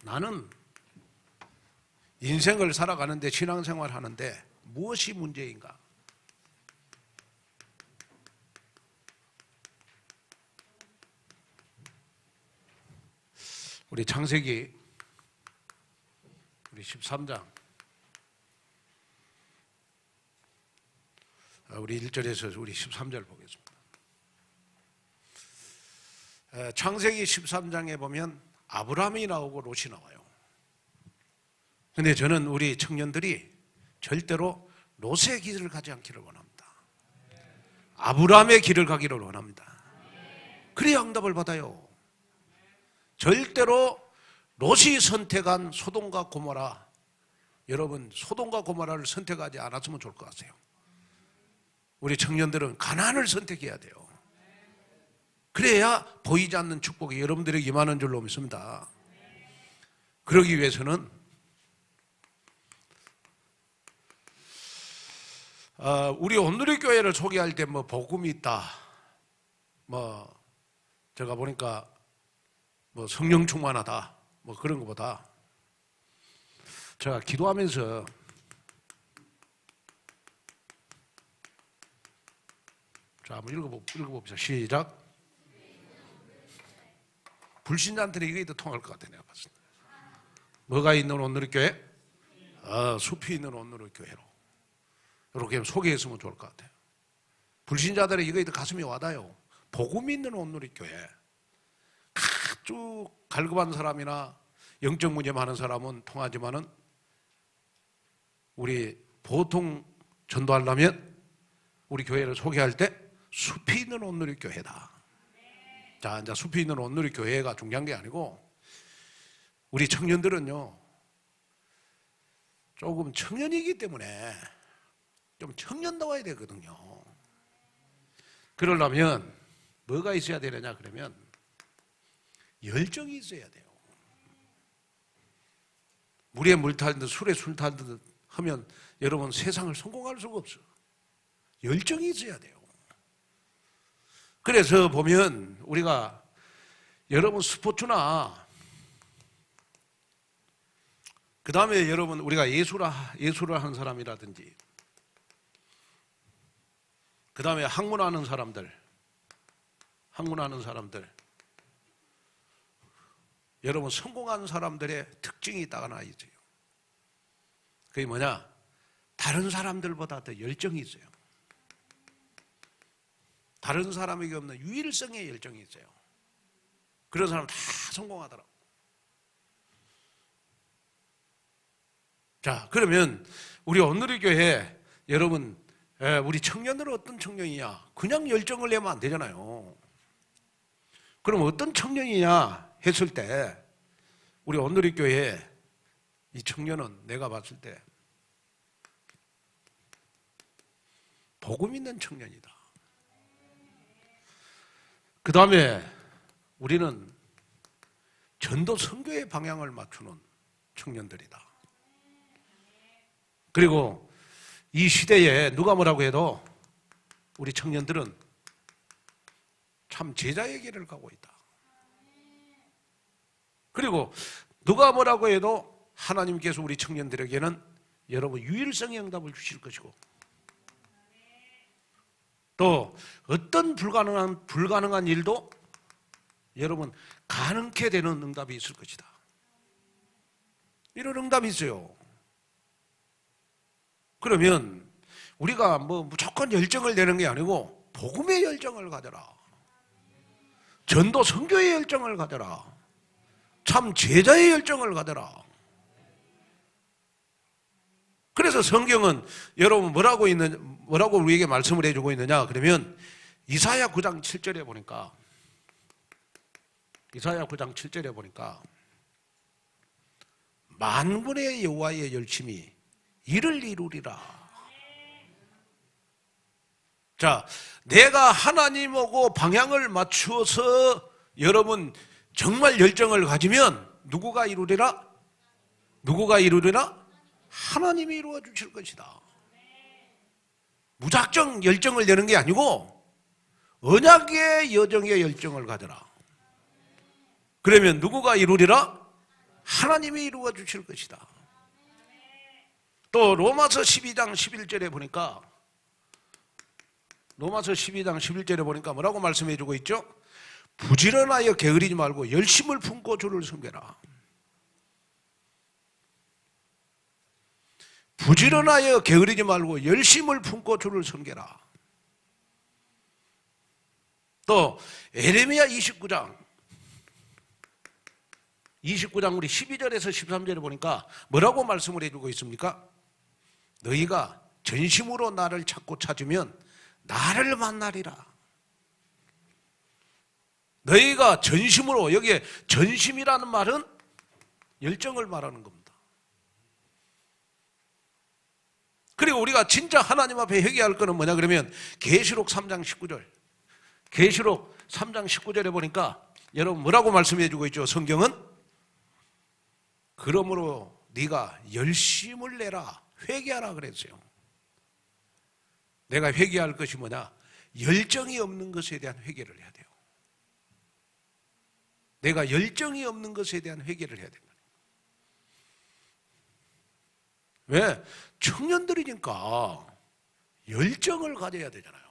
나는 인생을 살아가는데, 신앙생활 하는데 무엇이 문제인가? 우리 창세기 우리 13장 우리 1절에서 우리 13절 보겠습니다. 창세기 13장에 보면 아브라함이 나오고 롯이 나와요. 그런데 저는 우리 청년들이 절대로 롯의 길을 가지 않기를 원합니다. 아브라함의 길을 가기를 원합니다. 그래야 응답을 받아요. 절대로 롯이 선택한 소돔과 고모라, 여러분 소돔과 고모라를 선택하지 않았으면 좋을 것 같아요. 우리 청년들은 가나안을 선택해야 돼요. 그래야 보이지 않는 축복이 여러분들에게 임하는 줄로 믿습니다. 그러기 위해서는 우리 온누리 교회를 소개할 때 뭐 복음이 있다, 뭐 제가 보니까 뭐 성령 충만하다, 뭐 그런 것보다 제가 기도하면서 자, 한번 읽어봅시다. 시작. 불신자한테는 이게 더 통할 것 같아, 내가 봤을 때. 뭐가 있는 온누리 교회? 숲이 있는 온누리 교회로 이렇게 소개했으면 좋을 것 같아요. 불신자들은 이거에 더 가슴이 와닿아요. 복음 있는 온누리 교회. 쭉 갈급한 사람이나 영적 문제 많은 사람은 통하지만은 우리 보통 전도하려면 우리 교회를 소개할 때 숲이 있는 온누리 교회다. 자, 이제 숲이 있는 온누리 교회가 중요한 게 아니고 우리 청년들은요 조금 청년이기 때문에 좀 청년다워야 되거든요. 그러려면 뭐가 있어야 되느냐 그러면 열정이 있어야 돼요. 물에 물 타는 듯 술에 술 타는 듯 하면 여러분 세상을 성공할 수가 없어요. 열정이 있어야 돼요. 그래서 보면 우리가 여러분 스포츠나 그 다음에 여러분 우리가 예술을 하는 사람이라든지 그 다음에 학문하는 사람들 여러분 성공한 사람들의 특징이 딱 하나 있어요. 그게 뭐냐? 다른 사람들보다 더 열정이 있어요. 다른 사람에게 없는 유일성의 열정이 있어요. 그런 사람 다 성공하더라고. 자, 그러면 우리 온누리 교회 여러분, 우리 청년들은 어떤 청년이냐? 그냥 열정을 내면 안 되잖아요. 그럼 어떤 청년이냐 했을 때 우리 온누리 교회 이 청년은 내가 봤을 때 복음 있는 청년이다. 그 다음에 우리는 전도 선교의 방향을 맞추는 청년들이다. 그리고 이 시대에 누가 뭐라고 해도 우리 청년들은 참 제자의 길을 가고 있다. 그리고 누가 뭐라고 해도 하나님께서 우리 청년들에게는 여러분 유일성의 응답을 주실 것이고 또 어떤 불가능한 일도 여러분 가능케 되는 응답이 있을 것이다. 이런 응답이 있어요. 그러면 우리가 뭐 무조건 열정을 내는 게 아니고 복음의 열정을 가져라. 전도 선교의 열정을 가져라. 참 제자의 열정을 가져라. 그래서 성경은 여러분 뭐라고 우리에게 말씀을 해주고 있느냐 그러면 이사야 9장 7절에 보니까 만군의 여호와의 열심히 이를 이루리라. 자, 내가 하나님하고 방향을 맞추어서 여러분 정말 열정을 가지면 누구가 이루리라? 하나님이 이루어 주실 것이다. 무작정 열정을 내는 게 아니고 언약의 여정의 열정을 가져라. 그러면 누구가 이루리라? 하나님이 이루어 주실 것이다. 또 로마서 12장 11절에 보니까 뭐라고 말씀해 주고 있죠? 부지런하여 게으르지 말고 열심을 품고 주를 섬겨라. 부지런하여 게으르지 말고 열심을 품고 주를 섬겨라. 또 에레미야 29장 우리 12절에서 13절에 보니까 뭐라고 말씀을 해주고 있습니까? 너희가 전심으로 나를 찾으면 나를 만나리라. 너희가 전심으로, 여기에 전심이라는 말은 열정을 말하는 겁니다. 그리고 우리가 진짜 하나님 앞에 회개할 거는 뭐냐 그러면 계시록 3장 19절에 보니까 여러분 뭐라고 말씀해 주고 있죠? 성경은 그러므로 네가 열심을 내라, 회개하라 그랬어요. 내가 회개할 것이 뭐냐? 열정이 없는 것에 대한 회개를 해야 돼요. 내가 열정이 없는 것에 대한 회개를 해야 된다. 왜? 청년들이니까 열정을 가져야 되잖아요.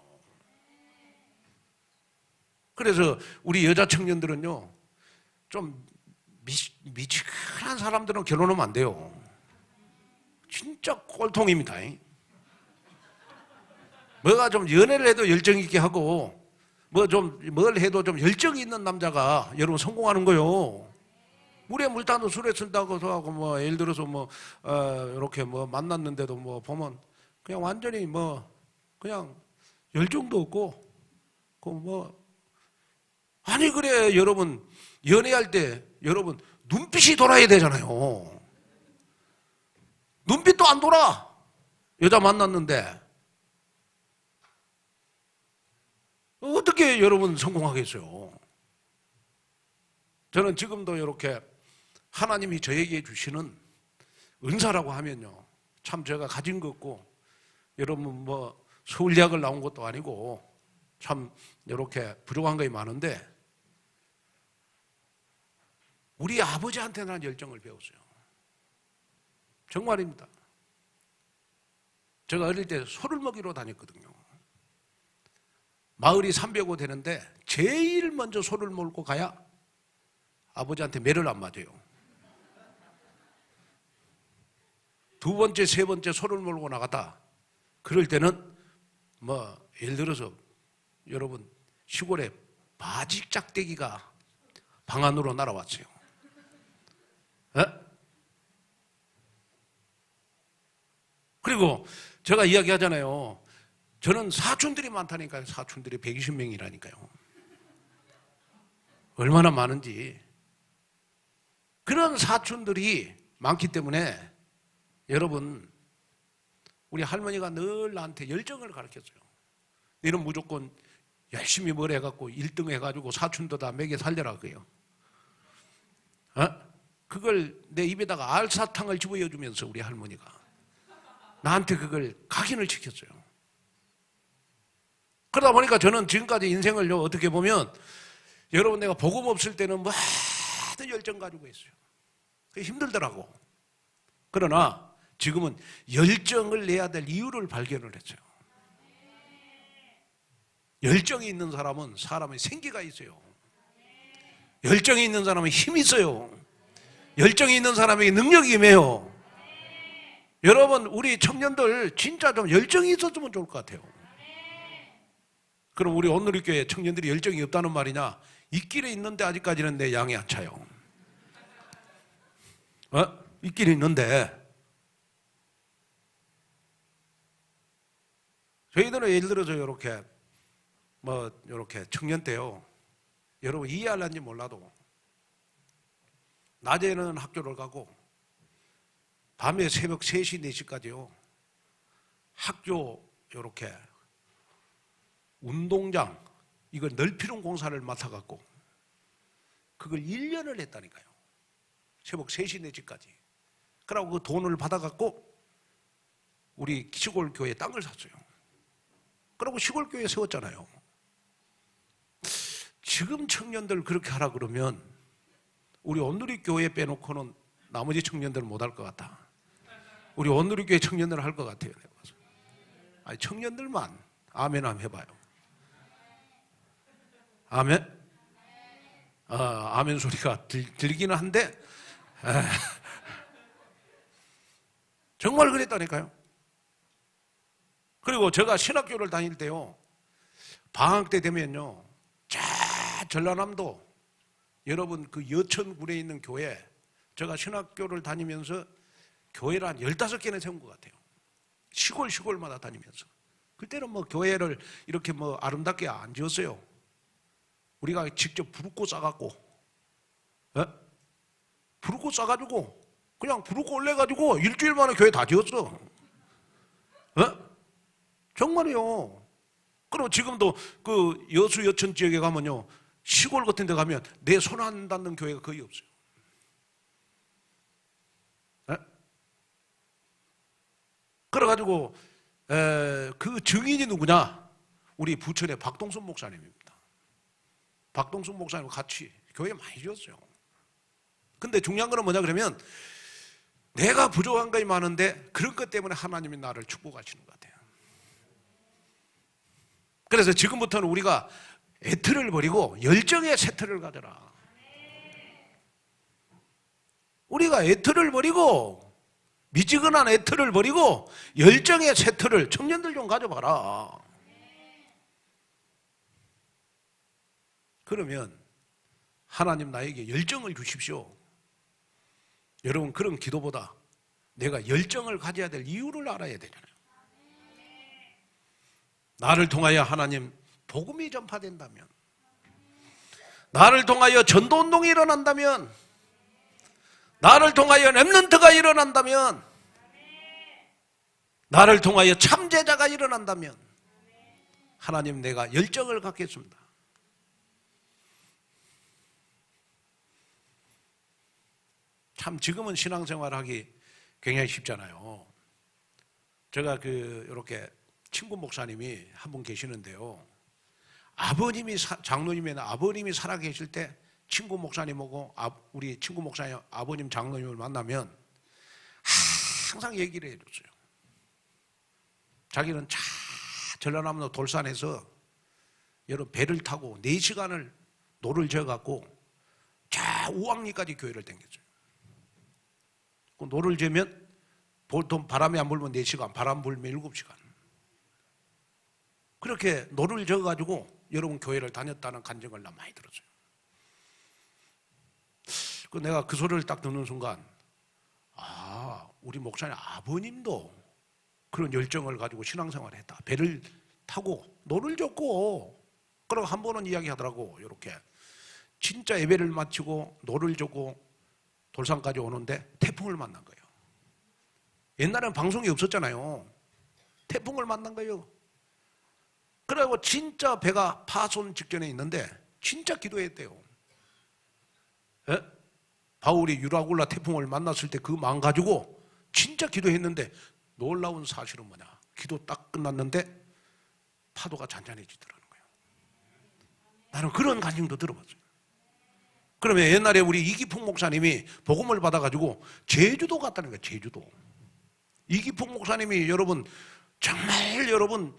그래서 우리 여자 청년들은요, 좀 미치한 사람들은 결혼하면 안 돼요. 진짜 꼴통입니다. 뭐가 좀 연애를 해도 열정 있게 하고 뭘 해도 좀 열정이 있는 남자가 여러분 성공하는 거요. 물에 물 타도 술에 쓴다고 하고 예를 들어서 이렇게 만났는데도 보면 그냥 완전히 그냥 열정도 없고 아니 그래 여러분 연애할 때 여러분 눈빛이 돌아야 되잖아요. 눈빛도 안 돌아. 여자 만났는데 어떻게 여러분 성공하겠어요? 저는 지금도 이렇게 하나님이 저에게 주시는 은사라고 하면요, 참 제가 가진 것 없고 여러분 서울대학을 나온 것도 아니고 참 이렇게 부족한 것이 많은데 우리 아버지한테 난 열정을 배웠어요. 정말입니다. 제가 어릴 때 소를 먹이러 다녔거든요. 마을이 300호 되는데 제일 먼저 소를 몰고 가야 아버지한테 매를 안 맞아요. 두 번째, 세 번째 소를 몰고 나갔다. 그럴 때는 예를 들어서 여러분 시골에 바지 짝대기가 방 안으로 날아왔어요. 그리고 제가 이야기하잖아요. 저는 사촌들이 많다니까요. 사촌들이 120명이라니까요. 얼마나 많은지. 그런 사촌들이 많기 때문에 여러분 우리 할머니가 늘 나한테 열정을 가르쳤어요. 너는 무조건 열심히 뭘 해갖고 1등 해가지고 사촌도 다 먹여 살려라 그래요. 그걸 내 입에다가 알사탕을 집어여주면서 우리 할머니가 나한테 그걸 각인을 시켰어요. 그러다 보니까 저는 지금까지 인생을 어떻게 보면 여러분 내가 복음 없을 때는 모든 열정 가지고 있어요. 그게 힘들더라고. 그러나 지금은 열정을 내야 될 이유를 발견을 했어요. 열정이 있는 사람은 사람의 생기가 있어요. 열정이 있는 사람은 힘이 있어요. 열정이 있는 사람에게 능력이 임해요. 여러분 우리 청년들 진짜 좀 열정이 있었으면 좋을 것 같아요. 그럼 우리 온누리교회 청년들이 열정이 없다는 말이냐? 있기는 있는데 아직까지는 내 양이 안 차요. 있기는 있는데 저희들은 예를 들어서 이렇게 청년 때요. 여러분 이해할런지 몰라도 낮에는 학교를 가고 밤에 새벽 3시, 4시까지요. 학교 이렇게 운동장 이걸 넓히는 공사를 맡아갖고 그걸 1년을 했다니까요. 새벽 3시, 4시까지. 그러고 그 돈을 받아갖고 우리 시골 교회에 땅을 샀어요. 그러고 시골 교회 세웠잖아요. 지금 청년들 그렇게 하라 그러면 우리 온누리 교회 빼놓고는 나머지 청년들은 못 할 것 같아. 우리 온누리교회 청년들은 할 것 같아요. 아니, 청년들만 아멘 한번 해봐요. 아멘? 아멘 소리가 들리기는 한데 정말 그랬다니까요. 그리고 제가 신학교를 다닐 때요, 방학 때 되면요, 저 전라남도 여러분 그 여천군에 있는 교회, 제가 신학교를 다니면서 교회를 한 15개는 세운 것 같아요. 시골마다 다니면서. 그때는 뭐 교회를 이렇게 뭐 아름답게 안 지었어요. 우리가 직접 부르고 싸갖고, 부르고 싸가지고 그냥 부르고 올려가지고 일주일 만에 교회 다 지었어. 정말이요. 그리고 지금도 그 여수 여천 지역에 가면요, 시골 같은 데 가면 내 손 안 닿는 교회가 거의 없어요. 그래가지고 그 증인이 누구냐? 우리 부천의 박동순 목사님입니다. 박동순 목사님과 같이 교회 많이 지었어요. 근데 중요한 거는 뭐냐 그러면, 내가 부족한 것이 많은데 그런 것 때문에 하나님이 나를 축복하시는 것 같아요. 그래서 지금부터는 우리가 애틀을 버리고 열정의 세틀을 가져라. 우리가 애틀을 버리고, 미지근한 애틀을 버리고 열정의 세틀을 청년들 좀 가져봐라. 그러면 하나님 나에게 열정을 주십시오. 여러분, 그런 기도보다 내가 열정을 가져야 될 이유를 알아야 되잖아요. 나를 통하여 하나님 복음이 전파된다면, 나를 통하여 전도운동이 일어난다면, 나를 통하여 렘넌트가 일어난다면, 나를 통하여 참제자가 일어난다면, 하나님 내가 열정을 갖겠습니다. 참 지금은 신앙생활하기 굉장히 쉽잖아요. 제가 이렇게 친구 목사님이 한 분 계시는데요, 아버님이 장로님이나 아버님이 살아계실 때 친구 목사님하고 우리 친구 목사님 아버님 장로님을 만나면 항상 얘기를 해줬어요. 자기는 전라남도 돌산에서 여러 배를 타고 4시간을 노를 저어갖고 우왕리까지 교회를 다녔어요. 그 노를 재면 보통 바람이 안 불면 4시간, 바람 불면 7시간. 그렇게 노를 저어가지고 여러분 교회를 다녔다는 간증을 나 많이 들었어요. 내가 그 소리를 딱 듣는 순간, 우리 목사님 아버님도 그런 열정을 가지고 신앙생활을 했다. 배를 타고 노를 젓고, 그러고 한 번은 이야기하더라고. 이렇게 진짜 예배를 마치고 노를 젓고 돌산까지 오는데 태풍을 만난 거예요. 옛날에는 방송이 없었잖아요. 태풍을 만난 거예요. 그래고 진짜 배가 파손 직전에 있는데 진짜 기도했대요. 바울이 유라굴라 태풍을 만났을 때 그 마음 가지고 진짜 기도했는데, 놀라운 사실은 뭐냐? 기도 딱 끝났는데 파도가 잔잔해지더라는 거예요. 나는 그런 간증도 들어봤어요. 그러면 옛날에 우리 이기풍 목사님이 복음을 받아가지고 제주도 갔다는 거예요. 제주도. 이기풍 목사님이 여러분 정말 여러분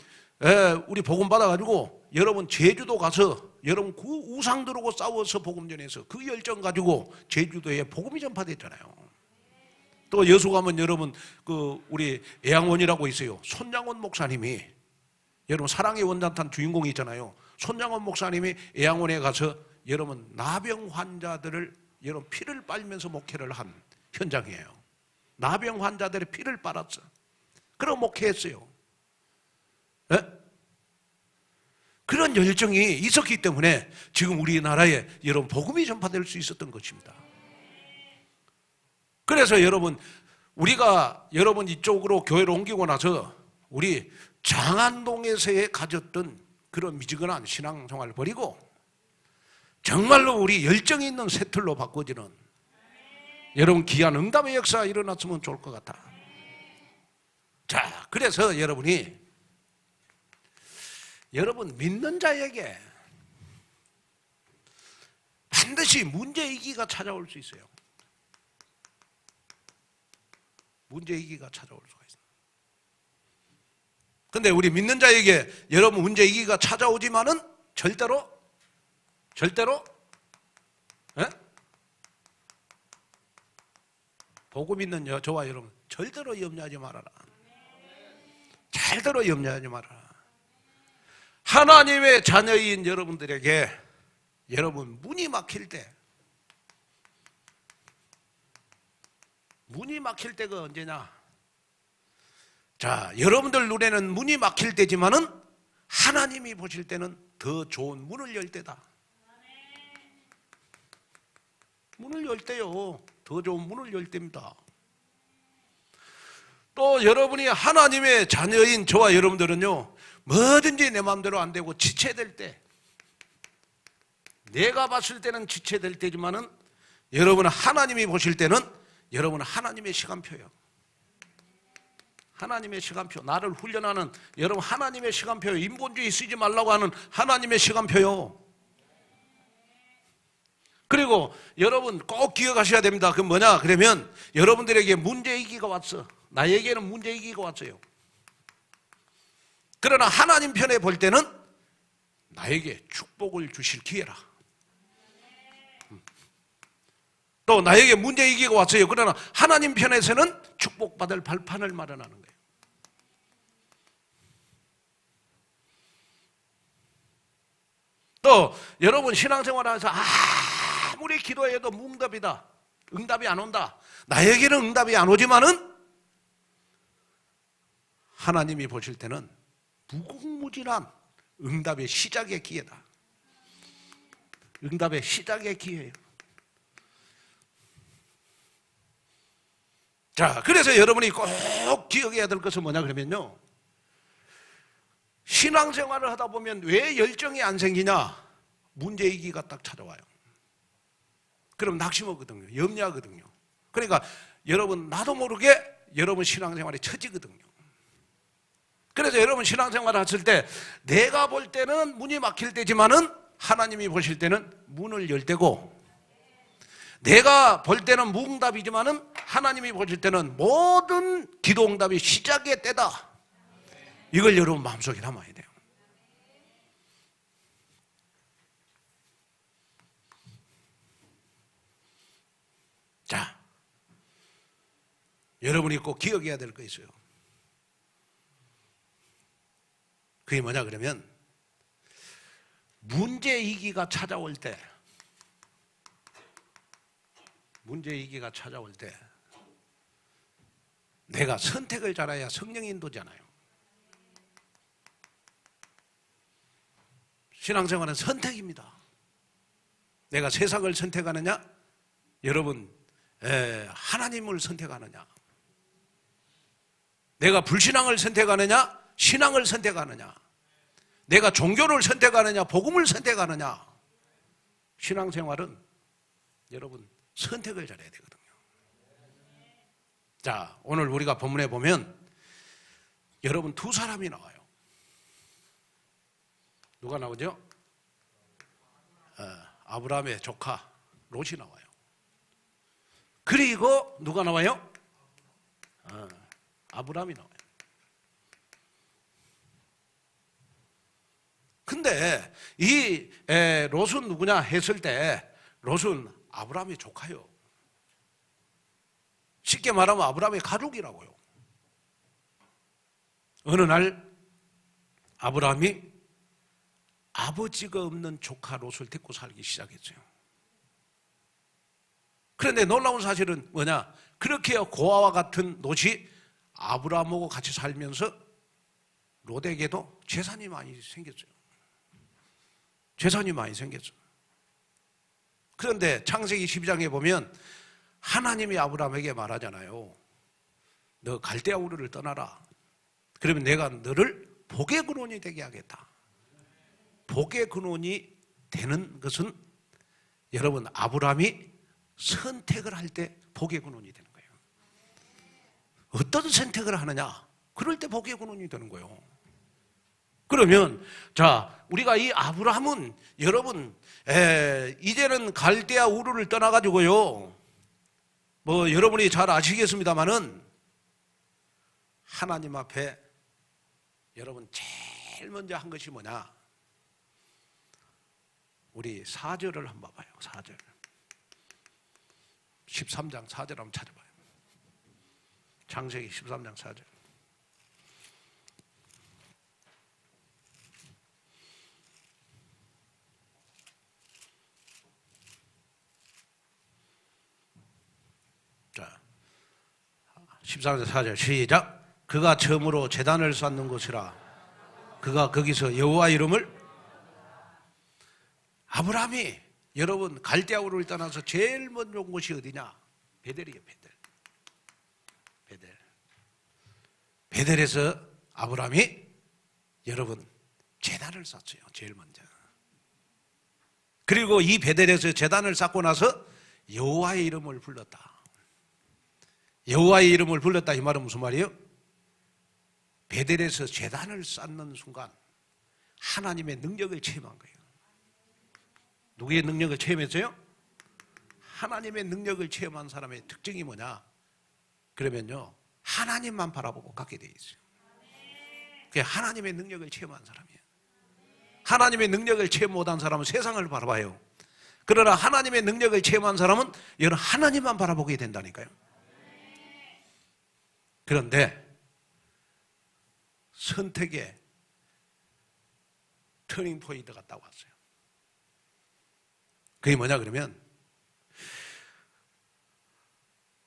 우리 복음 받아가지고 여러분 제주도 가서 여러분 그 우상들하고 싸워서 복음 전해서 그 열정 가지고 제주도에 복음이 전파됐잖아요. 또 여수 가면 여러분 우리 애양원이라고 있어요. 손양원 목사님이, 여러분 사랑의 원자탄 주인공이 있잖아요. 손양원 목사님이 애양원에 가서 여러분 나병 환자들을 여러분 피를 빨면서 목회를 한 현장이에요. 나병 환자들의 피를 빨았어. 그럼 목회했어요. 그런 열정이 있었기 때문에 지금 우리나라에 여러분 복음이 전파될 수 있었던 것입니다. 그래서 여러분 우리가 여러분 이쪽으로 교회를 옮기고 나서 우리 장안동에서의 가졌던 그런 미지근한 신앙생활을 버리고 정말로 우리 열정이 있는 새틀로 바꿔지는 여러분 귀한 응답의 역사가 일어났으면 좋을 것 같아. 자, 그래서 여러분이 여러분 믿는 자에게 반드시 문제이기가 찾아올 수 있어요. 문제위기가 찾아올 수가 있어요. 근데 우리 믿는 자에게 여러분 문제위기가 찾아오지만은 절대로 예? 복음 있는 저와 여러분 절대로 염려하지 말아라. 절대로 염려하지 말아라. 하나님의 자녀인 여러분들에게 여러분 문이 막힐 때가 언제냐? 자, 여러분들 눈에는 문이 막힐 때지만은 하나님이 보실 때는 더 좋은 문을 열 때다. 문을 열 때요. 더 좋은 문을 열 때입니다. 또 여러분이 하나님의 자녀인 저와 여러분들은요, 뭐든지 내 마음대로 안 되고 지체될 때, 내가 봤을 때는 지체될 때지만은 여러분은 하나님이 보실 때는 여러분은 하나님의 시간표예요. 하나님의 시간표, 나를 훈련하는 여러분 하나님의 시간표요. 인본주의 쓰지 말라고 하는 하나님의 시간표요. 그리고 여러분 꼭 기억하셔야 됩니다. 그건 뭐냐? 그러면 여러분들에게 문제위기가 왔어. 나에게는 문제위기가 왔어요. 그러나 하나님 편에 볼 때는 나에게 축복을 주실 기회라. 또 나에게 문제위기가 왔어요. 그러나 하나님 편에서는 축복받을 발판을 마련하는 거예요. 또 여러분 신앙생활하면서 아무리 기도해도 무응답이다. 응답이 안 온다. 나에게는 응답이 안 오지만은 하나님이 보실 때는 무궁무진한 응답의 시작의 기회다. 응답의 시작의 기회예요. 자, 그래서 여러분이 꼭 기억해야 될 것은 뭐냐 그러면요, 신앙생활을 하다 보면 왜 열정이 안 생기냐? 문제위기가 딱 찾아와요. 그럼 낙심하거든요. 염려하거든요. 그러니까 여러분 나도 모르게 여러분 신앙생활이 처지거든요. 그래서 여러분 신앙생활을 하실 때 내가 볼 때는 문이 막힐 때지만은 하나님이 보실 때는 문을 열 때고, 내가 볼 때는 무응답이지만은 하나님이 보실 때는 모든 기도응답이 시작의 때다. 이걸 여러분 마음속에 담아야 돼요. 자, 여러분이 꼭 기억해야 될 거 있어요. 그게 뭐냐 그러면 문제위기가 찾아올 때, 문제위기가 찾아올 때 내가 선택을 잘해야 성령 인도잖아요. 신앙생활은 선택입니다. 내가 세상을 선택하느냐, 여러분 하나님을 선택하느냐, 내가 불신앙을 선택하느냐, 신앙을 선택하느냐, 내가 종교를 선택하느냐, 복음을 선택하느냐. 신앙생활은 여러분 선택을 잘해야 되거든요. 자, 오늘 우리가 본문에 보면 여러분 두 사람이 나와요. 누가 나오죠? 아브라함의 조카 롯이 나와요. 그리고 누가 나와요? 아브라함이 나와요. 근데 이 롯은 누구냐 했을 때 롯은 아브라함의 조카요. 쉽게 말하면 아브라함의 가족이라고요. 어느 날 아브라함이 아버지가 없는 조카 롯을 데리고 살기 시작했어요. 그런데 놀라운 사실은 뭐냐? 그렇게 고아와 같은 롯이 아브라함하고 같이 살면서 롯에게도 재산이 많이 생겼어요. 재산이 많이 생겼어요. 그런데 창세기 12장에 보면 하나님이 아브라함에게 말하잖아요. 너 갈대아 우르를 떠나라. 그러면 내가 너를 복의 근원이 되게 하겠다. 복의 근원이 되는 것은 여러분 아브라함이 선택을 할 때 복의 근원이 되는 거예요. 어떤 선택을 하느냐? 그럴 때 복의 근원이 되는 거예요. 그러면 자, 우리가 이 아브라함은 여러분 이제는 갈대아 우르를 떠나가지고요, 뭐 여러분이 잘 아시겠습니다만은 하나님 앞에 여러분 제일 먼저 한 것이 뭐냐? 우리 4절을 한번 봐봐요. 4절. 13장 4절 한번 찾아봐요. 창세기 13장 4절. 자, 13장 4절 시작. 그가 처음으로 제단을 쌓는 곳이라 그가 거기서 여호와 이름을 아브라함이 여러분 갈대아 우르를 떠나서 제일 먼저 온 곳이 어디냐? 베델이에요. 베델. 베델에서 아브라함이 여러분 제단을 쌓았어요. 제일 먼저. 그리고 이 베델에서 제단을 쌓고 나서 여호와의 이름을 불렀다. 여호와의 이름을 불렀다 이 말은 무슨 말이에요? 베델에서 제단을 쌓는 순간 하나님의 능력을 체험한 거예요. 누구의 능력을 체험했어요? 하나님의 능력을 체험한 사람의 특징이 뭐냐? 그러면요 하나님만 바라보고 갖게 돼 있어요. 그게 하나님의 능력을 체험한 사람이에요. 하나님의 능력을 체험 못한 사람은 세상을 바라봐요. 그러나 하나님의 능력을 체험한 사람은 여러분 하나님만 바라보게 된다니까요. 그런데 선택의 터닝 포인트가 딱 왔어요. 그게 뭐냐 그러면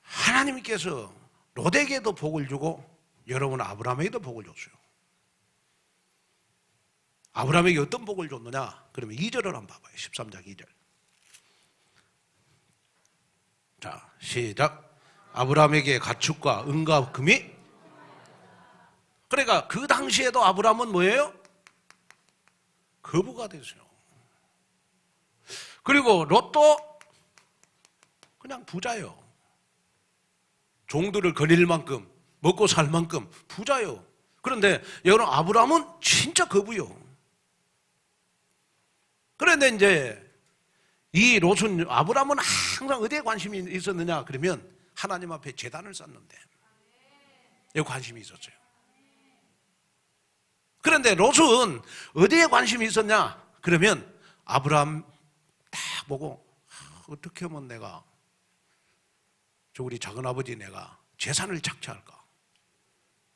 하나님께서 롯에게도 복을 주고 여러분 아브라함에게도 복을 줬어요. 아브라함에게 어떤 복을 줬느냐? 그러면 2절을 한번 봐봐요. 13장 2절. 자, 시작. 아브라함에게 가축과 은과 금이, 그러니까 그 당시에도 아브라함은 뭐예요? 거부가 됐어요. 그리고 롯도 그냥 부자예요. 종들을 거릴 만큼 먹고 살 만큼 부자예요. 그런데 여러분 아브라함은 진짜 거부요. 그런데 이제 이 롯은 아브라함은 항상 어디에 관심이 있었느냐 그러면 하나님 앞에 제단을 쌓는데 여기 관심이 있었어요. 그런데 롯은 어디에 관심이 있었냐 그러면 아브라함 딱 보고 어떻게 하면 내가 저 우리 작은아버지 내가 재산을 착취할까?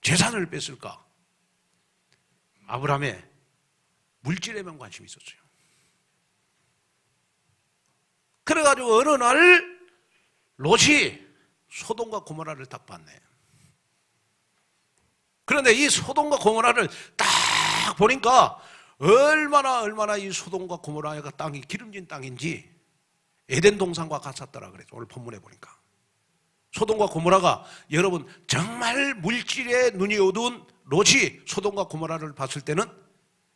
재산을 뺏을까? 아브라함의 물질에만 관심이 있었어요. 그래가지고 어느 날 롯이 소돔과 고모라를 딱 봤네. 그런데 이 소돔과 고모라를 딱 보니까 얼마나 이 소돔과 고모라가 땅이 기름진 땅인지 에덴 동산과 같았더라 그래서 오늘 본문에 보니까 소돔과 고모라가 여러분 정말 물질에 눈이 어두운 롯이 소돔과 고모라를 봤을 때는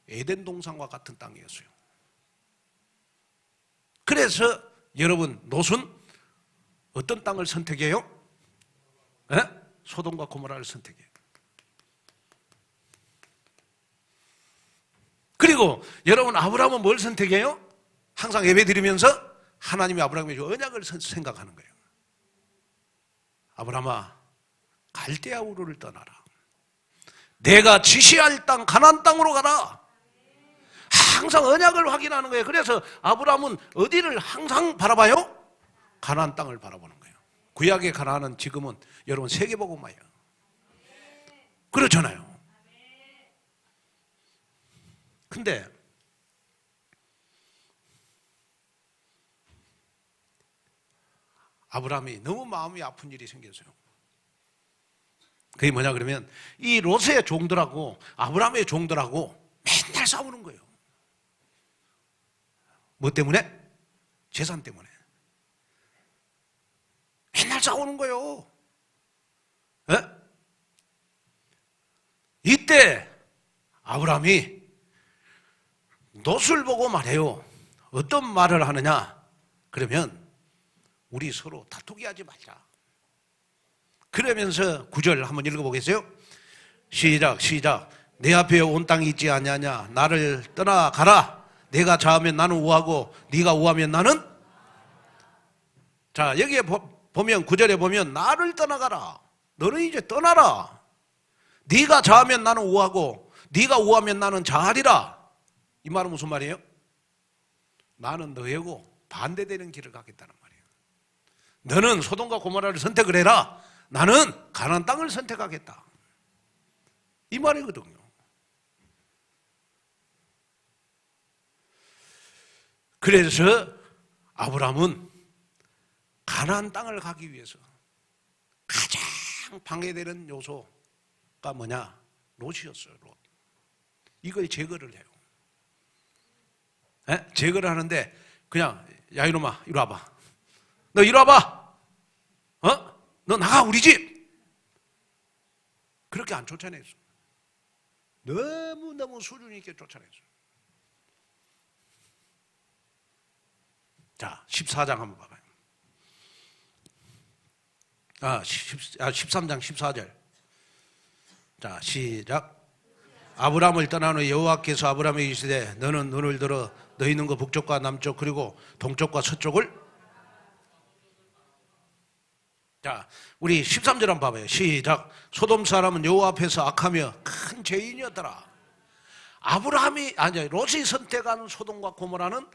에덴 동산과 같은 땅이었어요. 그래서 여러분 롯은 어떤 땅을 선택해요? 에? 소돔과 고모라를 선택해요. 그리고 여러분 아브라함은 뭘 선택해요? 항상 예배 드리면서 하나님이 아브라함에게 언약을 생각하는 거예요. 아브라함아 갈대아 우르를 떠나라. 내가 지시할 땅 가나안 땅으로 가라. 항상 언약을 확인하는 거예요. 그래서 아브라함은 어디를 항상 바라봐요? 가나안 땅을 바라보는 거예요. 구약의 가나안은 지금은 여러분 세계복음화예요. 그렇잖아요. 근데 아브라함이 너무 마음이 아픈 일이 생겼어요. 그게 뭐냐 그러면 이 롯의 종들하고 아브라함의 종들하고 맨날 싸우는 거예요. 뭐 때문에? 재산 때문에. 맨날 싸우는 거예요. 에? 이때 아브라함이 롯을 보고 말해요. 어떤 말을 하느냐? 그러면 우리 서로 다투게 하지 말자. 그러면서 9절 한번 읽어보겠어요? 시작. 내 앞에 온 땅이 있지 아니하냐? 나를 떠나가라. 내가 좌하면 나는 우하고 네가 우하면 나는. 자 여기에 보면 9절에 보면 나를 떠나가라. 너는 이제 떠나라. 네가 좌하면 나는 우하고 네가 우하면 나는 좌하리라. 이 말은 무슨 말이에요? 나는 너희고 반대되는 길을 가겠다는 말이에요. 너는 소돔과 고모라를 선택을 해라. 나는 가나안 땅을 선택하겠다. 이 말이거든요. 그래서 아브라함은 가나안 땅을 가기 위해서 가장 방해되는 요소가 뭐냐? 롯이었어요. 롯. 이걸 제거를 해요. 에? 제거를 하는데 그냥 야 이놈아 이리 와봐. 너 이리 와봐. 너 나가 우리 집. 그렇게 안 쫓아냈어. 너무너무 수준 있게 쫓아냈어. 자 14장 한번 봐봐요. 13장 14절. 자 시작. 아브라함을 떠난 후 여호와께서 아브라함에게 이르시되 너는 눈을 들어 너 있는 그 북쪽과 남쪽 그리고 동쪽과 서쪽을. 자 우리 13절 한번 봐봐요. 시작. 소돔 사람은 여호와 앞에서 악하며 큰 죄인이었더라. 아브라함이 아니 롯이 선택한 소돔과 고모라는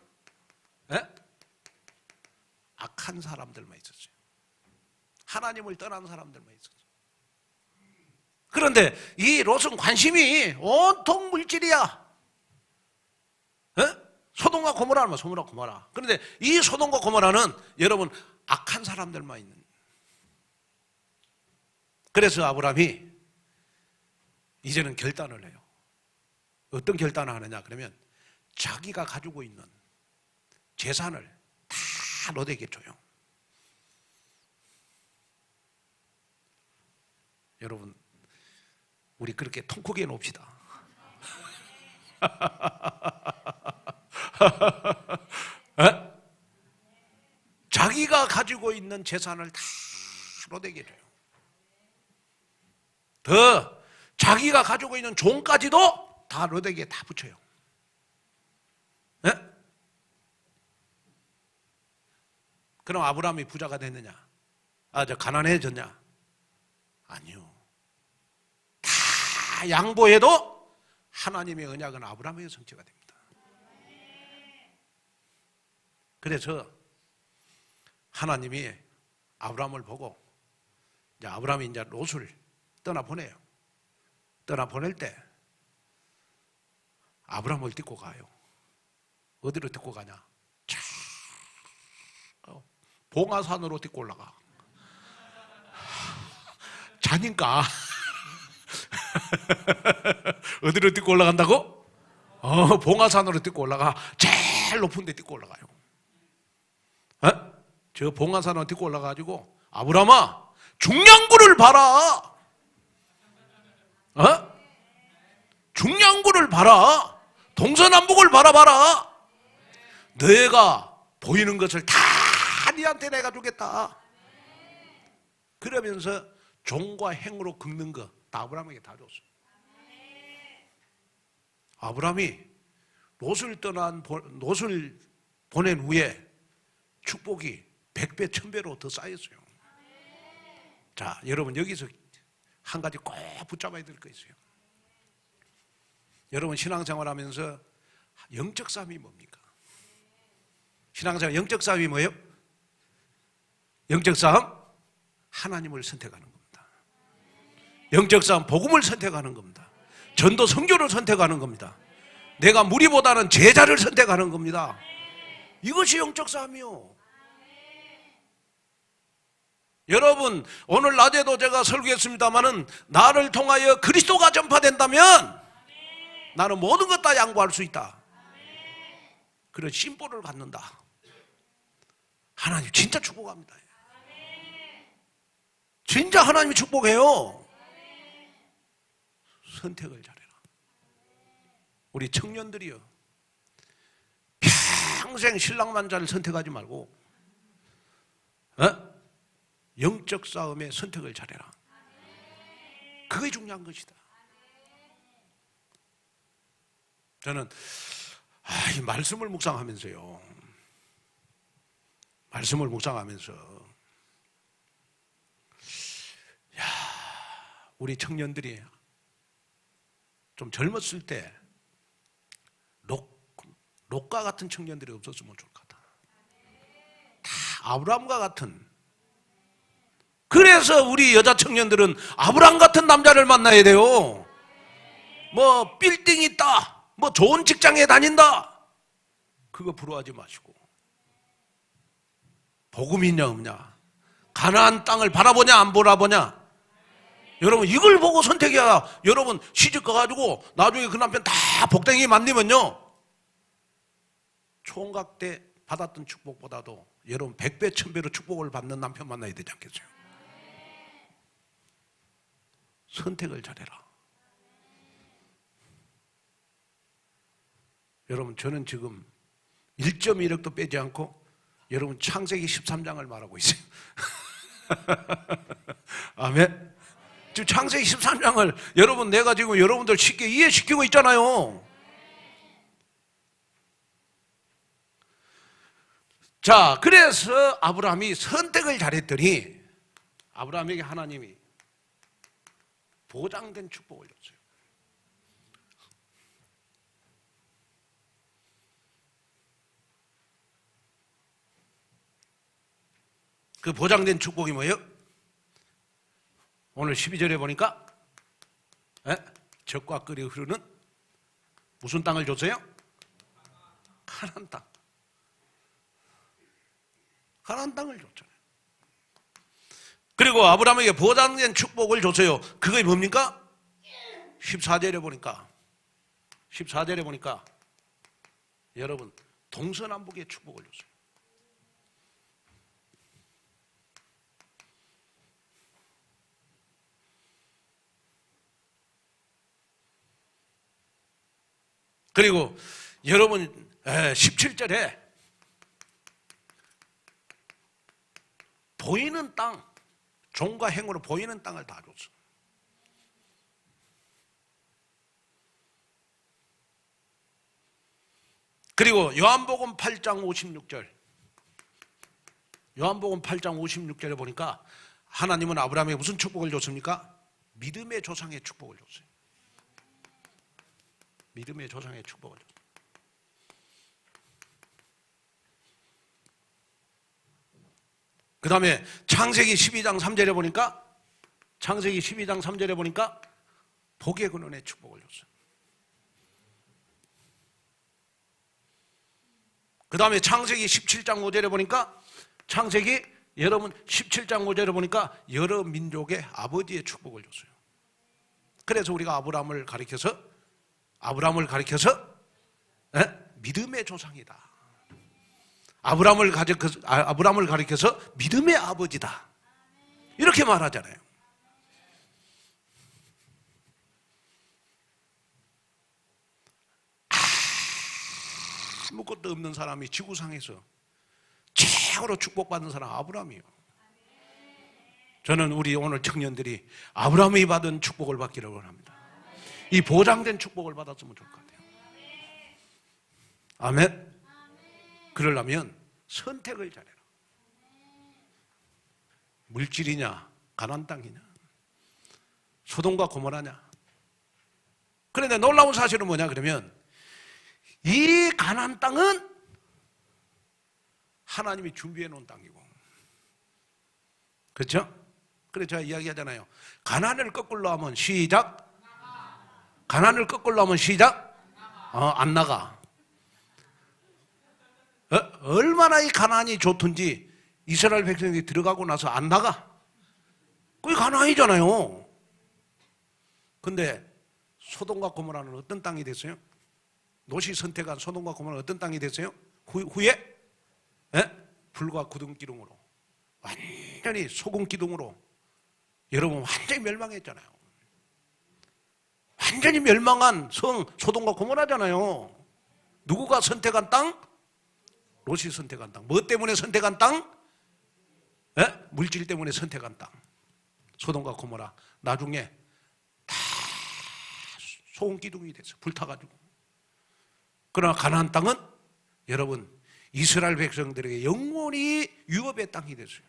악한 사람들만 있었어요. 하나님을 떠난 사람들만 있었어요. 그런데 이 롯은 관심이 온통 물질이야. 소돔과 고모라는 소돔과 고모라. 그런데 이 소돔과 고모라는 여러분 악한 사람들만 있는. 그래서 아브라함이 이제는 결단을 해요. 어떤 결단을 하느냐 그러면 자기가 가지고 있는 재산을 다 롯에게 줘요. 여러분 우리 그렇게 통 크게 놓읍시다. 자기가 가지고 있는 재산을 다 롯에게 줘요. 더 자기가 가지고 있는 종까지도 다 롯에게 다 붙여요. 그럼 아브라함이 부자가 됐느냐? 저 가난해졌냐? 아니요. 다 양보해도 하나님의 언약은 아브라함에게 성취가 됩니다. 그래서 하나님이 아브라함을 보고 이제 아브라함이 이제 롯을 떠나보내요. 떠나보낼 때 아브라함을 딛고 가요. 어디로 딛고 가냐? 봉화산으로 딛고 올라가. 자니까 어디로 딛고 올라간다고? 봉화산으로 딛고 올라가. 제일 높은 데 딛고 올라가요. 저 봉화산으로 딛고 올라가가지고 아브라함아 중량구를 봐라. 중량구를 봐라. 동서남북을 바라봐라. 너희가 보이는 것을 다 니한테 내가 주겠다. 그러면서 종과 행으로 긁는 거 다 아브라함에게 다 줬어. 아브라함이 롯을 보낸 후에 축복이 100배 1000배로 더 쌓였어요. 자 여러분 여기서 한 가지 꼭 붙잡아야 될 거 있어요. 여러분 신앙생활 하면서 영적 싸움이 뭡니까? 신앙생활 영적 싸움이 뭐예요? 영적 싸움 하나님을 선택하는 겁니다. 영적 싸움 복음을 선택하는 겁니다. 전도 선교를 선택하는 겁니다. 내가 무리보다는 제자를 선택하는 겁니다. 이것이 영적 싸움이요. 여러분 오늘 낮에도 제가 설교했습니다마는 나를 통하여 그리스도가 전파된다면 나는 모든 것 다 양보할 수 있다. 그런 심보를 갖는다. 하나님 진짜 축복합니다. 진짜 하나님이 축복해요. 선택을 잘해라. 우리 청년들이요 평생 신랑만 잘 선택하지 말고 영적 싸움에 선택을 잘해라. 그게 중요한 것이다. 저는 이 말씀을 묵상하면서요 우리 청년들이 좀 젊었을 때 롯과 같은 청년들이 없었으면 좋을 것 같아. 다 아브라함과 같은. 그래서 우리 여자 청년들은 아브라함 같은 남자를 만나야 돼요. 뭐 빌딩이 있다, 뭐 좋은 직장에 다닌다, 그거 부러워하지 마시고 복음이 있냐 없냐, 가나안 땅을 바라보냐 안 바라보냐. 여러분 이걸 보고 선택해야. 여러분 시집 가가지고 나중에 그 남편 다 복댕이 만나면요, 총각 때 받았던 축복보다도 여러분 100배 1000배로 축복을 받는 남편 만나야 되지 않겠어요? 선택을 잘해라. 여러분 저는 지금 1.1억도 빼지 않고 여러분 창세기 13장을 말하고 있어요. 아멘. 지금 창세기 13장을 여러분 내가 지금 여러분들 쉽게 이해시키고 있잖아요. 자, 그래서 아브라함이 선택을 잘했더니 아브라함에게 하나님이 보장된 축복을 줬어요. 그 보장된 축복이 뭐예요? 오늘 12절에 보니까 젖과 꿀이 흐르는 무슨 땅을 줬어요? 가나안 땅. 가나안 땅을 줬잖아요. 그리고 아브라함에게 보장된 축복을 줬어요. 그게 뭡니까? 14절에 보니까 여러분 동서남북의 축복을 줬어요. 그리고 여러분 17절에 보이는 땅, 종과 행으로 보이는 땅을 다 줬어. 그리고 요한복음 8장 56절, 요한복음 8장 56절에 보니까 하나님은 아브라함에게 무슨 축복을 줬습니까? 믿음의 조상의 축복을 줬어요. 믿음의 조상의 축복을 줬어요. 그 다음에 창세기 12장 3절에 보니까 복의 근원의 축복을 줬어요. 그 다음에 창세기 17장 5절에 보니까 여러분 17장 5절에 보니까 여러 민족의 아버지의 축복을 줬어요. 그래서 우리가 아브라함을 가리켜서 믿음의 조상이다. 아브라함을 가리켜서 믿음의 아버지다. 이렇게 말하잖아요. 아무것도 없는 사람이 지구상에서 최고로 축복받는 사람 아브라함이에요. 저는 우리 오늘 청년들이 아브라함이 받은 축복을 받기를 원합니다. 이 보장된 축복을 받았으면 좋을 것 같아요. 아멘. 그러려면 선택을 잘해라. 물질이냐 가나안 땅이냐 소돔과 고모라냐. 그런데 놀라운 사실은 뭐냐 그러면 이 가나안 땅은 하나님이 준비해 놓은 땅이고, 그렇죠? 그래서 제가 이야기하잖아요. 가나안을 거꾸로 하면 시작. 가나안을 거꾸로 하면 시작. 안 나가. 얼마나 이 가나안이 좋든지 이스라엘 백성들이 들어가고 나서 안 나가. 그게 가나안이잖아요. 근데 소돔과 고모라는 어떤 땅이 됐어요? 롯이 선택한 소돔과 고모라는 어떤 땅이 됐어요? 후에 불과 구름 기둥으로, 완전히 소금 기둥으로 여러분 완전히 멸망했잖아요. 완전히 멸망한 성 소돔과 고모라잖아요. 누구가 선택한 땅? 롯이 선택한 땅. 뭐 때문에 선택한 땅? 물질 때문에 선택한 땅. 소돔과 고모라 나중에 다 소금 기둥이 됐어요. 불타가지고. 그러나 가나안 땅은 여러분 이스라엘 백성들에게 영원히 유업의 땅이 됐어요.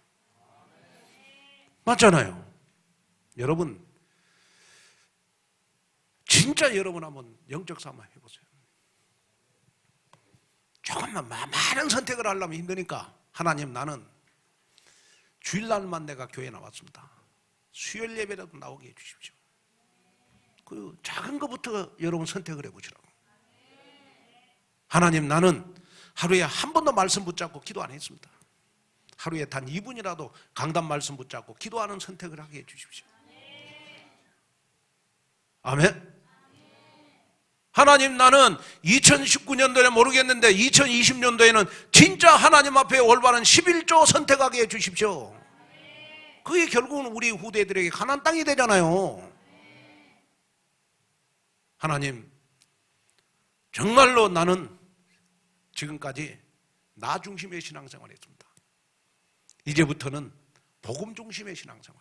맞잖아요. 여러분 진짜 여러분 한번 영적 싸움 해보세요. 조금만 많은 선택을 하려면 힘드니까 하나님, 나는 주일날만 내가 교회 나왔습니다. 수요일 예배라도 나오게 해주십시오. 그 작은 것부터 여러분 선택을 해보시라고. 하나님, 나는 하루에 한 번도 말씀 붙잡고 기도 안 했습니다. 하루에 단 2분이라도 강단 말씀 붙잡고 기도하는 선택을 하게 해주십시오. 아멘. 하나님, 나는 2019년도에 모르겠는데 2020년도에는 진짜 하나님 앞에 올바른 11조 선택하게 해주십시오. 그게 결국은 우리 후대들에게 가나안 땅이 되잖아요. 하나님, 정말로 나는 지금까지 나 중심의 신앙생활을 했습니다. 이제부터는 복음 중심의 신앙생활.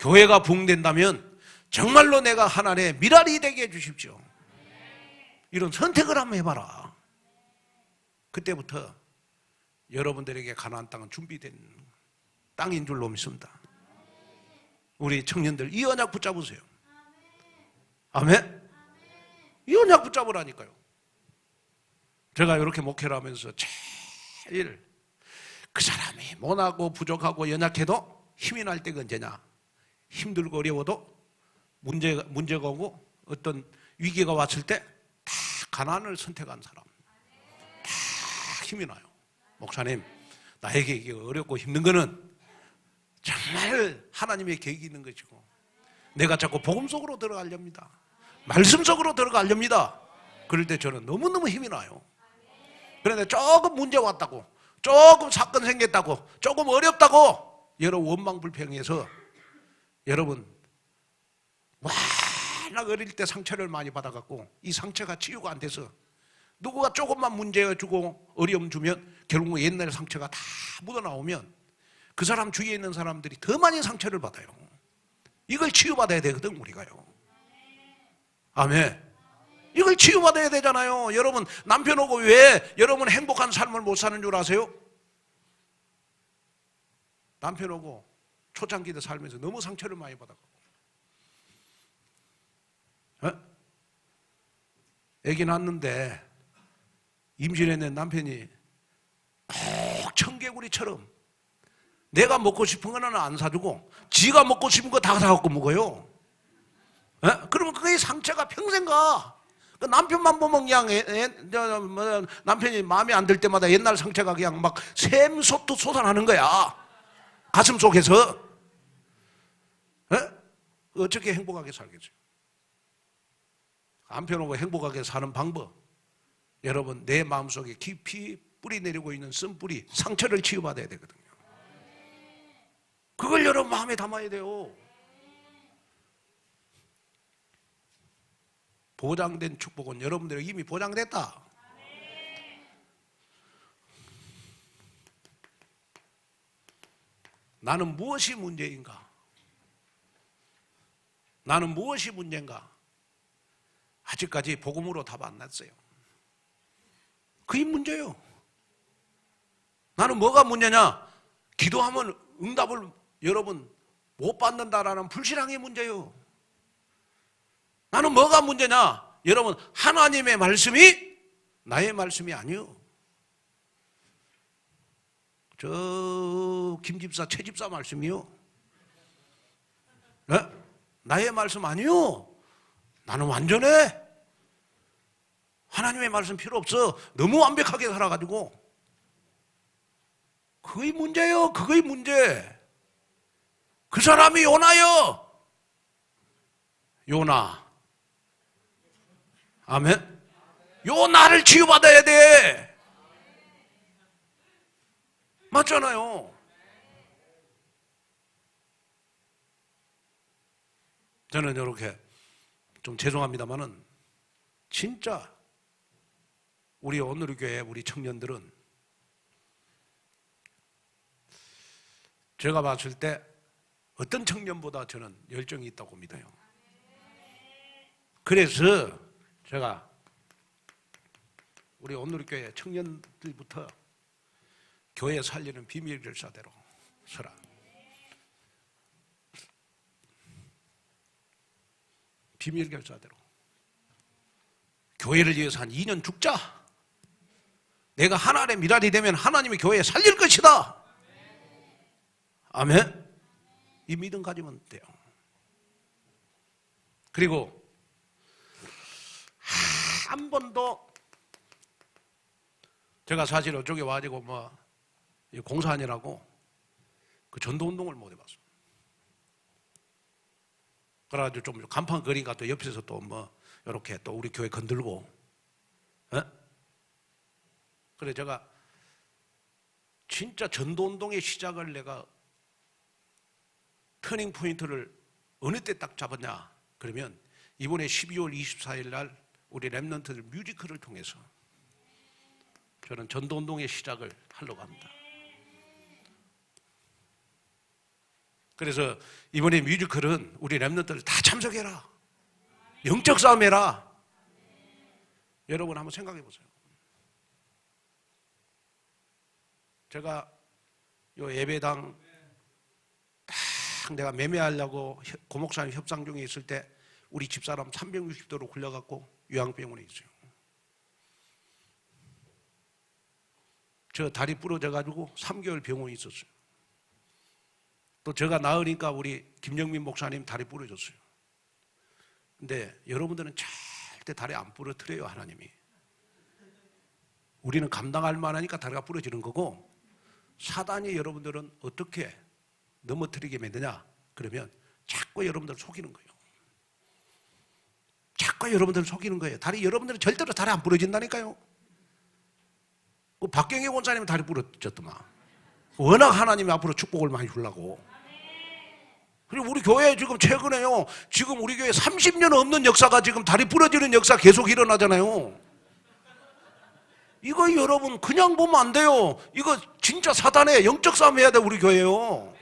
교회가 부흥된다면 정말로 내가 하나님의 미랄이 되게 해주십시오. 이런 선택을 한번 해봐라. 그때부터 여러분들에게 가나안 땅은 준비된 땅인 줄로 믿습니다. 우리 청년들 이 언약 붙잡으세요. 아멘. 이 언약 붙잡으라니까요. 제가 이렇게 목회를 하면서 제일 그 사람이 모나고 부족하고 연약해도 힘이 날 때가 언제냐? 힘들고 어려워도 문제가 오고 어떤 위기가 왔을 때 다 가나안을 선택한 사람, 다 힘이 나요. 목사님, 나에게 이게 어렵고 힘든 거는 정말 하나님의 계획이 있는 것이고 내가 자꾸 복음 속으로 들어가렵니다. 말씀 속으로 들어가렵니다. 그럴 때 저는 너무너무 힘이 나요. 그런데 조금 문제 왔다고, 조금 사건 생겼다고, 조금 어렵다고 여러분 원망불평해서 여러분 워낙 어릴 때 상처를 많이 받아갖고 이 상처가 치유가 안 돼서 누구가 조금만 문제 주고 어려움 주면 결국 옛날 상처가 다 묻어나오면 그 사람 주위에 있는 사람들이 더 많이 상처를 받아요. 이걸 치유받아야 되거든 우리가요. 아멘. 이걸 치유받아야 되잖아요. 여러분 남편 오고 왜 여러분 행복한 삶을 못 사는 줄 아세요? 남편 오고 초창기 때 살면서 너무 상처를 많이 받아갖고 애기 낳았는데 임신했는 남편이 꼭 청개구리처럼 내가 먹고 싶은 거는 안 사주고 지가 먹고 싶은 거 다 사갖고 먹어요. 그러면 그게 상처가 평생 가. 그 남편만 보면 그냥 남편이 마음에 안 들 때마다 옛날 상처가 그냥 막 샘솟듯 솟아나는 거야. 가슴 속에서. 어떻게 행복하게 살겠어요? 남편하고 행복하게 사는 방법, 여러분 내 마음속에 깊이 뿌리 내리고 있는 쓴뿌리 상처를 치유받아야 되거든요. 그걸 여러분 마음에 담아야 돼요. 보장된 축복은 여러분들에게 이미 보장됐다. 나는 무엇이 문제인가? 나는 무엇이 문제인가? 아직까지 복음으로 답 안 났어요. 그게 문제예요. 나는 뭐가 문제냐? 기도하면 응답을 여러분 못 받는다라는 불신앙이 문제예요. 나는 뭐가 문제냐? 여러분 하나님의 말씀이 나의 말씀이 아니요. 저 김집사 최집사 말씀이요. 나의 말씀 아니요. 나는 완전해. 하나님의 말씀 필요 없어. 너무 완벽하게 살아가지고. 그게 문제예요. 그게 문제. 그 사람이 요나요. 요나. 아멘. 요나를 치유받아야 돼. 맞잖아요. 저는 이렇게 좀 죄송합니다만은 진짜 우리 오늘의 교회 우리 청년들은 제가 봤을 때 어떤 청년보다 저는 열정이 있다고 믿어요. 그래서 제가 우리 오늘의 교회 청년들부터 교회 살리는 비밀결사대로 서라. 비밀결사대로 교회를 위해서 한 2년 죽자. 내가 하나님의 미랄이 되면 하나님이 교회에 살릴 것이다. 아멘. 이 믿음 가지면 돼요. 그리고 한 번도 제가 사실 이쪽에 와가지고 공사하느라고 그 전도운동을 못 해봤어요. 그래가지고 좀 간판 거리가 또 옆에서 또 이렇게 또 우리 교회 건들고, 그래 제가 진짜 전도운동의 시작을 내가 터닝 포인트를 어느 때 딱 잡았냐 그러면 이번에 12월 24일 날 우리 렘넌트들 뮤지컬을 통해서 저는 전도운동의 시작을 하려고 합니다. 그래서 이번에 뮤지컬은 우리 렘넌트들 다 참석해라. 영적 싸움 해라. 여러분 한번 생각해 보세요. 제가 요 예배당 딱 내가 매매하려고 고목사님 협상 중에 있을 때 우리 집사람 360도로 굴려갖고 요양병원에 있어요. 저 다리 부러져가지고 3개월 병원에 있었어요. 또 제가 나으니까 우리 김영민 목사님 다리 부러졌어요. 근데 여러분들은 절대 다리 안 부러뜨려요, 하나님이. 우리는 감당할 만하니까 다리가 부러지는 거고, 사단이 여러분들은 어떻게 넘어뜨리게 만드냐? 그러면 자꾸 여러분들을 속이는 거예요. 자꾸 여러분들을 속이는 거예요. 여러분들은 절대로 다리 안 부러진다니까요. 그 박경희 권사님은 다리 부러졌더만. 워낙 하나님이 앞으로 축복을 많이 주려고. 그리고 우리 교회 지금 최근에요. 지금 우리 교회 30년 없는 역사가 지금 다리 부러지는 역사 계속 일어나잖아요. 이거 여러분 그냥 보면 안 돼요. 이거 진짜 사단의 영적 싸움 해야 돼, 우리 교회요.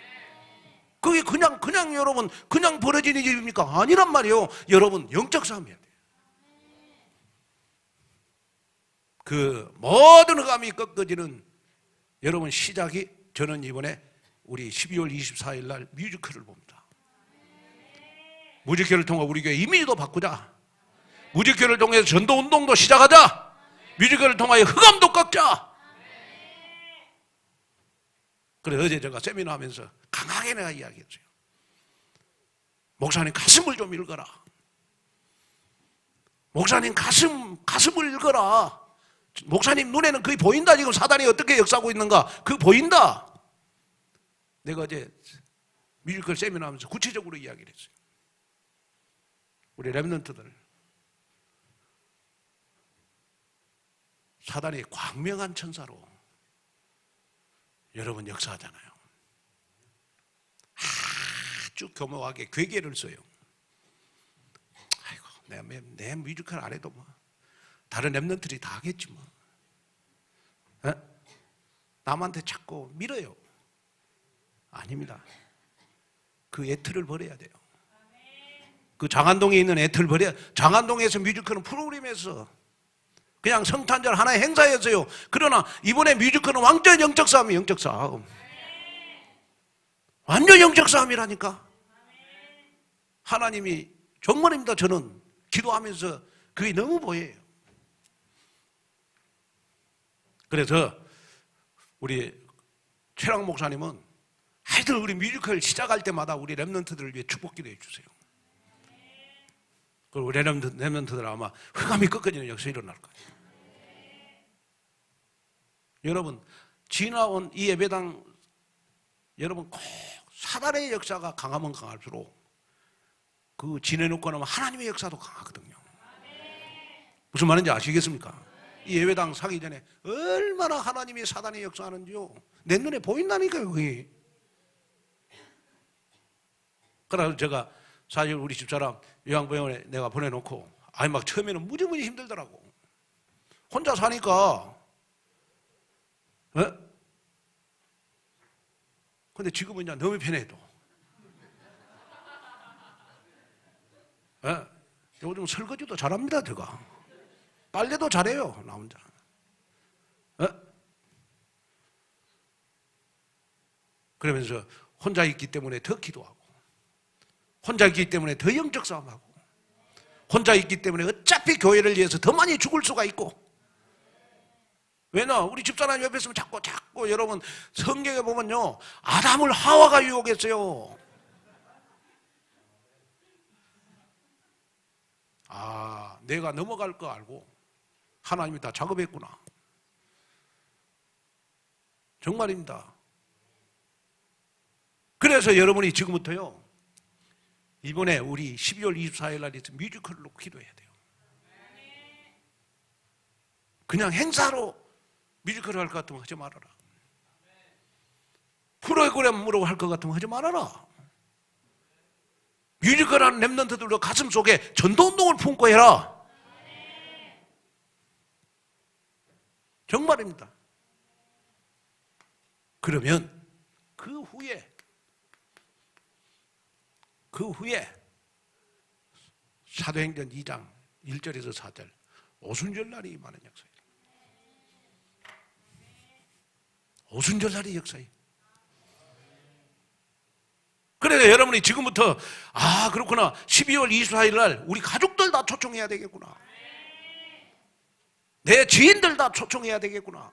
그게 그냥 여러분 그냥 벌어지는 일입니까? 아니란 말이에요. 여러분 영적 싸움 해야 돼요. 그 모든 흑암이 꺾어지는 여러분 시작이, 저는 이번에 우리 12월 24일 날 뮤지컬을 봅니다. 뮤지컬을 통해 우리 교회 이미지도 바꾸자. 뮤지컬을 통해서 전도운동도 시작하자. 뮤지컬을 통하여 흑암도 꺾자. 그래 어제 제가 세미나 하면서 강하게 내가 이야기했어요. 목사님 가슴을 좀 읽어라. 목사님 가슴을 읽어라. 목사님 눈에는 그게 보인다. 지금 사단이 어떻게 역사하고 있는가 그거 보인다. 내가 어제 뮤지컬 세미나 하면서 구체적으로 이야기를 했어요. 우리 렘넌트들 사단이 광명한 천사로 여러분 역사하잖아요. 아주 교묘하게 괴계를 써요. 아이고 내 뮤지컬 안 해도 다른 렘넌트들이 다 하겠지 남한테 자꾸 밀어요. 아닙니다. 그 애틀을 버려야 돼요. 그 장안동에 있는 애틀 버려야. 장안동에서 뮤지컬은 프로그램에서 그냥 성탄절 하나의 행사였어요. 그러나 이번에 뮤지컬은 완전 영적 싸움이에요. 영적 싸움. 완전 영적 싸움이라니까. 하나님이 정말입니다. 저는 기도하면서 그게 너무 보여요. 그래서 우리 최랑 목사님은 하여튼 우리 뮤지컬 시작할 때마다 우리 렘넌트들을 위해 축복 기도해 주세요. 그리고 우리 렘넌트들 아마 흑암이 꺾어지는 역사 일어날 거예요. 여러분 지나온 이 예배당 여러분 꼭 사단의 역사가 강하면 강할수록 그 지내놓고 나면 하나님의 역사도 강하거든요. 무슨 말인지 아시겠습니까? 이 예배당 사기 전에 얼마나 하나님이 사단의 역사하는지요. 내 눈에 보인다니까요. 그게. 그래서 제가 사실 우리 집사람 요양병원에 내가 보내놓고 막 처음에는 무지무지 힘들더라고. 혼자 사니까. 근데 지금은 이제 너무 편해도. 요즘 설거지도 잘합니다. 제가 빨래도 잘해요. 나 혼자. 그러면서 혼자 있기 때문에 더 기도하고, 혼자 있기 때문에 더 영적 싸움하고, 혼자 있기 때문에 어차피 교회를 위해서 더 많이 죽을 수가 있고, 왜냐? 우리 집사람 옆에 있으면 자꾸 여러분 성경에 보면요, 아담을 하와가 유혹했어요. 아, 내가 넘어갈 거 알고 하나님이 다 작업했구나. 정말입니다. 그래서 여러분이 지금부터요, 이번에 우리 12월 24일 날 있는 뮤지컬로 기도해야 돼요. 그냥 행사로 뮤지컬을 할 것 같으면 하지 말아라. 프로그램으로 할 것 같으면 하지 말아라. 뮤지컬하는 랩런트들도 가슴 속에 전도운동을 품고 해라. 정말입니다. 그러면 그 후에 사도행전 2장 1절에서 4절 오순절날이 임하는 역사예요. 오순절날이 역사예요. 그래서 여러분이 지금부터 아 그렇구나, 12월 24일 날 우리 가족들 다 초청해야 되겠구나, 내 지인들 다 초청해야 되겠구나,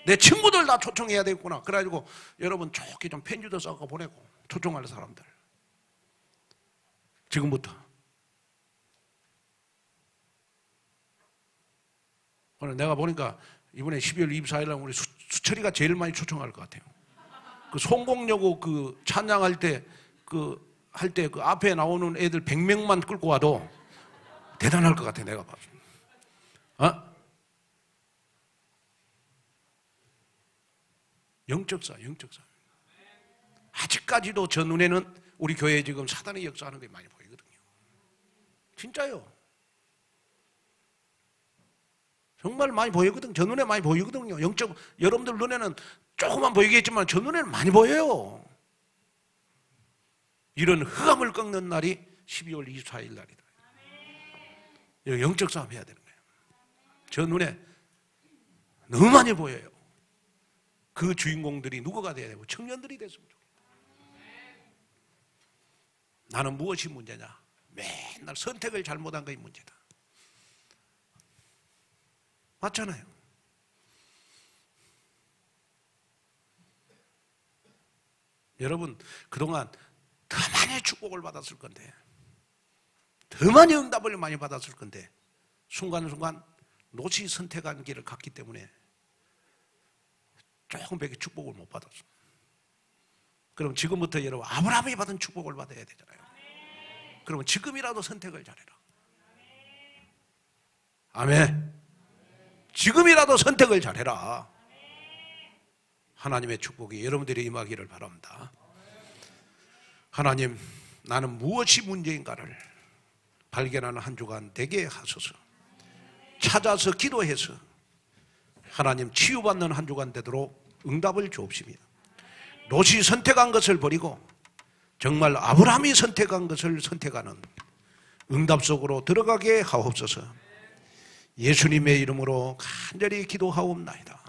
내 친구들 다 초청해야 되겠구나. 그래가지고 여러분 좋게 좀 편지도 써서 보내고 초청할 사람들 지금부터. 오늘 내가 보니까 이번에 12월 24일 날 우리 수철이가 제일 많이 초청할 것 같아요. 그 송곡여고 그 찬양할 때 할 때 그 앞에 나오는 애들 100명만 끌고 와도 대단할 것 같아, 내가 봐서. 어? 영적사. 아직까지도 저 눈에는 우리 교회에 지금 사단의 역사하는 게 많이 보이거든요. 진짜요. 정말 많이 보이거든요. 저 눈에 많이 보이거든요. 영적, 여러분들 눈에는 조금만 보이겠지만 저 눈에는 많이 보여요. 이런 흑암을 꺾는 날이 12월 24일 날이다. 영적 싸움 해야 되는 거예요. 저 눈에 너무 많이 보여요. 그 주인공들이 누구가 돼야 되고 청년들이 됐으면 좋겠다. 나는 무엇이 문제냐? 맨날 선택을 잘못한 것이 문제다. 맞잖아요. 여러분 그동안 더 많이 축복을 받았을 건데, 더 많이 응답을 많이 받았을 건데 순간순간 놓치 선택한 길을 갔기 때문에 조금밖에 축복을 못 받았어. 그럼 지금부터 여러분 아브라함이 받은 축복을 받아야 되잖아요. 그러면 지금이라도 선택을 잘해라. 아멘. 지금이라도 선택을 잘해라. 하나님의 축복이 여러분들이 임하기를 바랍니다. 하나님, 나는 무엇이 문제인가를 발견하는 한 주간 되게 하소서. 찾아서 기도해서 하나님 치유받는 한 주간 되도록 응답을 주옵시며, 롯이 선택한 것을 버리고 정말 아브라함이 선택한 것을 선택하는 응답 속으로 들어가게 하옵소서. 예수님의 이름으로 간절히 기도하옵나이다.